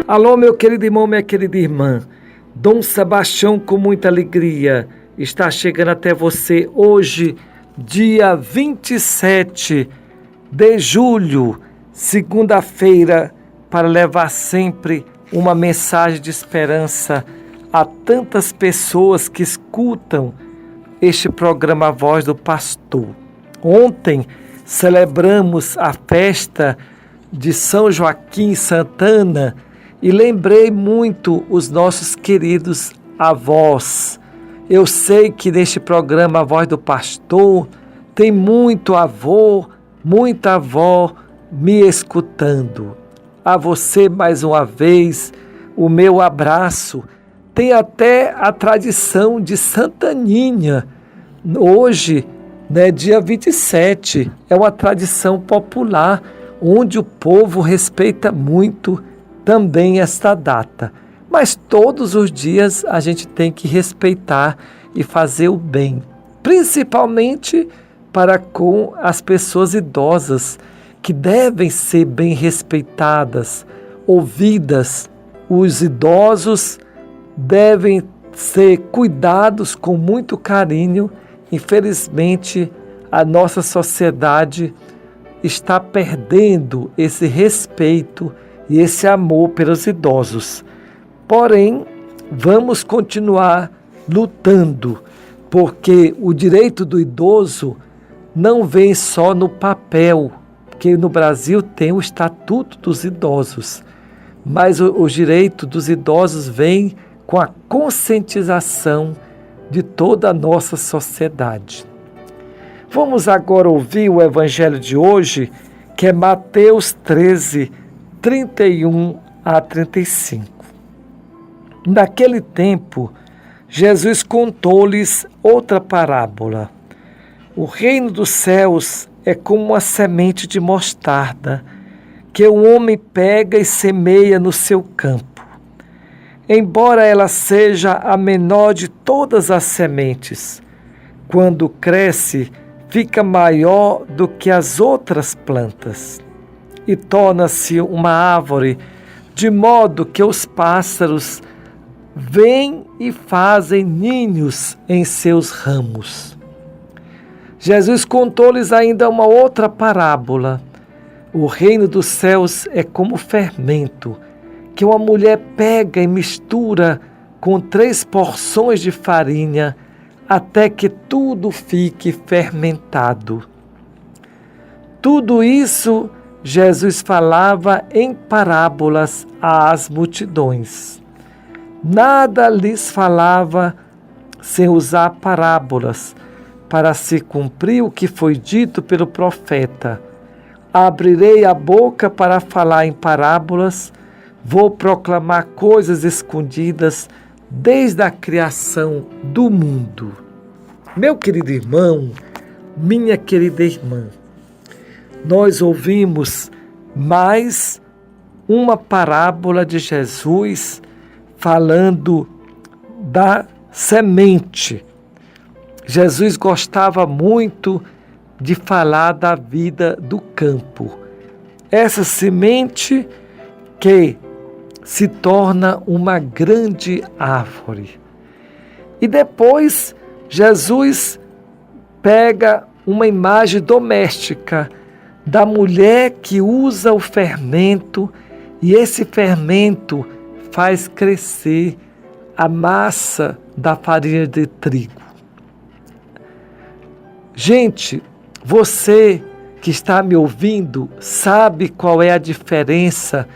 Alô, meu querido irmão, minha querida irmã. Dom Sebastião, com muita alegria, está chegando até você hoje, dia 27 de julho, segunda-feira, para levar sempre uma mensagem de esperança a tantas pessoas que escutam este programa A Voz do Pastor. Ontem celebramos a festa de São Joaquim e Santana e lembrei muito os nossos queridos avós. Eu sei que neste programa A Voz do Pastor tem muito avô, muita avó me escutando. A você mais uma vez o meu abraço. Tem até a tradição de Santaninha. Hoje, dia 27, é uma tradição popular onde o povo respeita muito também esta data. Mas todos os dias a gente tem que respeitar e fazer o bem, principalmente para com as pessoas idosas, que devem ser bem respeitadas, ouvidas. Os idosos devem ser cuidados com muito carinho. Infelizmente, a nossa sociedade está perdendo esse respeito e esse amor pelos idosos. Porém, vamos continuar lutando, porque o direito do idoso não vem só no papel, porque no Brasil tem o Estatuto dos Idosos, mas o direito dos idosos vem com a conscientização de toda a nossa sociedade. Vamos agora ouvir o evangelho de hoje, que é Mateus 13, 31 a 35. Naquele tempo, Jesus contou-lhes outra parábola. O reino dos céus é como uma semente de mostarda, que o homem pega e semeia no seu campo. Embora ela seja a menor de todas as sementes, quando cresce, fica maior do que as outras plantas e torna-se uma árvore, de modo que os pássaros vêm e fazem ninhos em seus ramos. Jesus contou-lhes ainda uma outra parábola. O reino dos céus é como fermento, que uma mulher pega e mistura com 3 porções de farinha, até que tudo fique fermentado. Tudo isso Jesus falava em parábolas às multidões. Nada lhes falava sem usar parábolas, para se cumprir o que foi dito pelo profeta. Abrirei a boca para falar em parábolas, vou proclamar coisas escondidas desde a criação do mundo. Meu querido irmão, minha querida irmã, nós ouvimos mais uma parábola de Jesus falando da semente. Jesus gostava muito de falar da vida do campo. Essa semente que se torna uma grande árvore. E depois Jesus pega uma imagem doméstica da mulher que usa o fermento, e esse fermento faz crescer a massa da farinha de trigo. Gente, você que está me ouvindo sabe qual é a diferença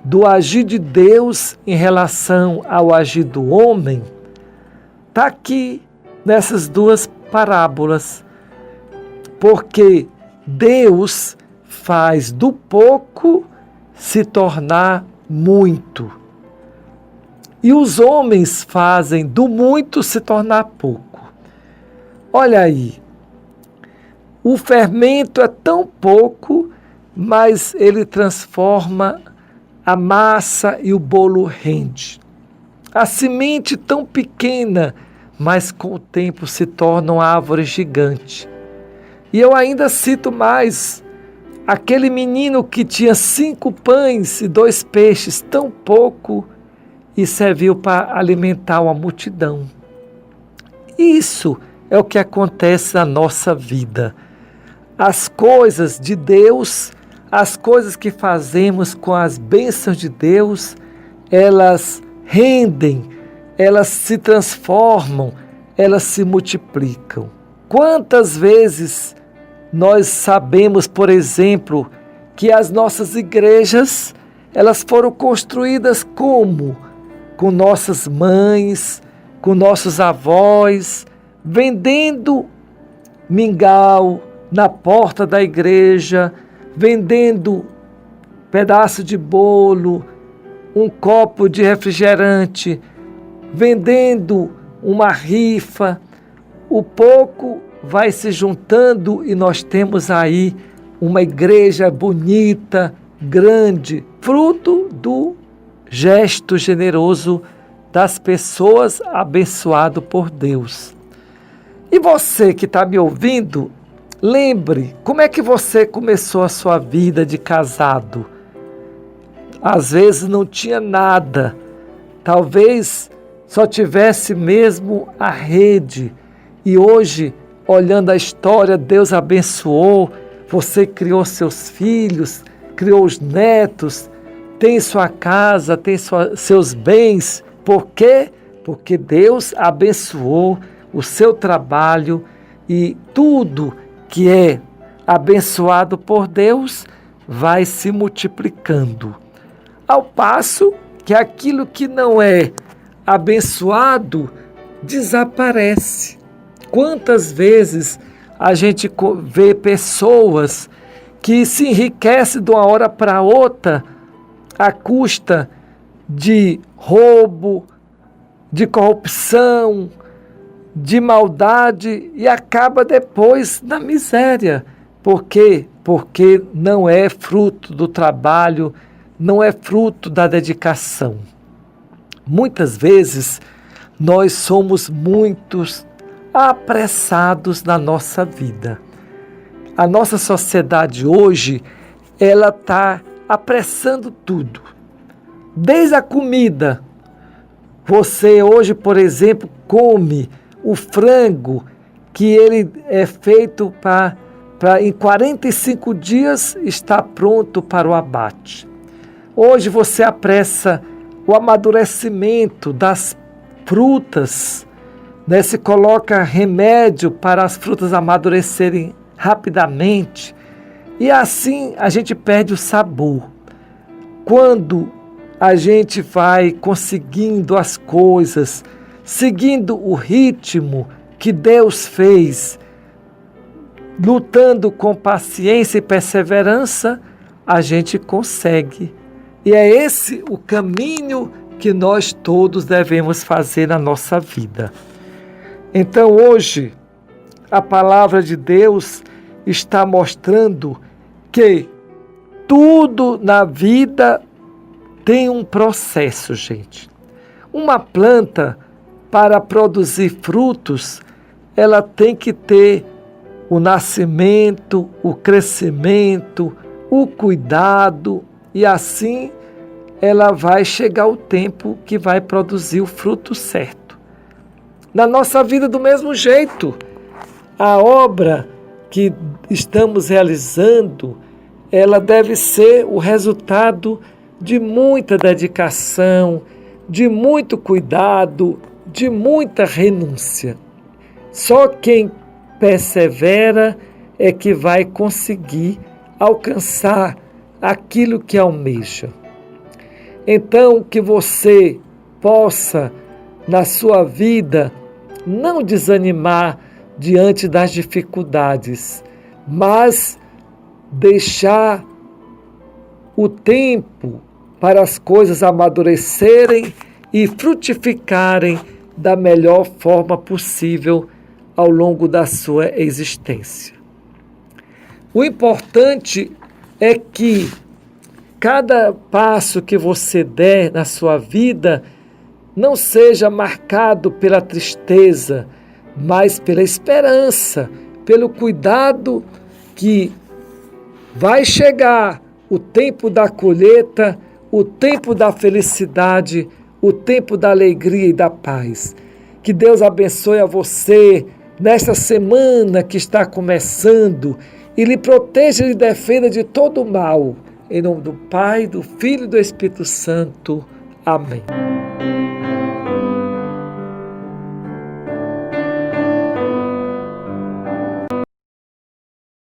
do agir de Deus em relação ao agir do homem? Está aqui nessas duas parábolas. Porque Deus faz do pouco se tornar muito. E os homens fazem do muito se tornar pouco. Olha aí, o fermento é tão pouco, mas ele transforma a massa e o bolo rende. A semente tão pequena, mas com o tempo se torna uma árvore gigante. E eu ainda cito mais Aquele menino que tinha 5 pães e 2 peixes, tão pouco, e serviu para alimentar uma multidão. Isso é o que acontece na nossa vida. As coisas de Deus, as coisas que fazemos com as bênçãos de Deus, elas rendem, elas se transformam, elas se multiplicam. Quantas vezes nós sabemos, por exemplo, que as nossas igrejas, elas foram construídas como? Com nossas mães, com nossos avós, vendendo mingau na porta da igreja, vendendo pedaço de bolo, um copo de refrigerante, vendendo uma rifa. O pouco vai se juntando e nós temos aí uma igreja bonita, grande, fruto do gesto generoso das pessoas abençoado por Deus. E você que está me ouvindo, lembre, como é que você começou a sua vida de casado? Às vezes não tinha nada, talvez só tivesse mesmo a rede. E hoje, olhando a história, Deus abençoou, você criou seus filhos, criou os netos, tem sua casa, tem seus bens. Por quê? Porque Deus abençoou o seu trabalho e tudo que é abençoado por Deus vai se multiplicando. Ao passo que aquilo que não é abençoado desaparece. Quantas vezes a gente vê pessoas que se enriquecem de uma hora para outra à custa de roubo, de corrupção, de maldade e acaba depois na miséria. Por quê? Porque não é fruto do trabalho, não é fruto da dedicação. Muitas vezes nós somos muitos apressados na nossa vida. A nossa sociedade hoje, ela está apressando tudo. Desde a comida. Você hoje, por exemplo, come o frango que ele é feito para em 45 dias estar pronto para o abate. Hoje você apressa o amadurecimento das frutas, né? Se coloca remédio para as frutas amadurecerem rapidamente e assim a gente perde o sabor. Quando a gente vai conseguindo as coisas, seguindo o ritmo que Deus fez, lutando com paciência e perseverança, a gente consegue. E é esse o caminho que nós todos devemos fazer na nossa vida. Então hoje, a palavra de Deus está mostrando que tudo na vida tem um processo, gente. Uma planta, para produzir frutos, ela tem que ter o nascimento, o crescimento, o cuidado, e assim ela vai chegar o tempo que vai produzir o fruto certo. Na nossa vida, do mesmo jeito, a obra que estamos realizando, ela deve ser o resultado de muita dedicação, de muito cuidado, de muita renúncia. Só quem persevera é que vai conseguir alcançar aquilo que almeja. Então, que você possa, na sua vida, não desanimar diante das dificuldades, mas deixar o tempo para as coisas amadurecerem e frutificarem da melhor forma possível ao longo da sua existência. O importante é que cada passo que você der na sua vida não seja marcado pela tristeza, mas pela esperança, pelo cuidado que Vai chegar o tempo da colheita, o tempo da felicidade, o tempo da alegria e da paz. Que Deus abençoe a você nesta semana que está começando e lhe proteja e lhe defenda de todo o mal. Em nome do Pai, do Filho e do Espírito Santo. Amém.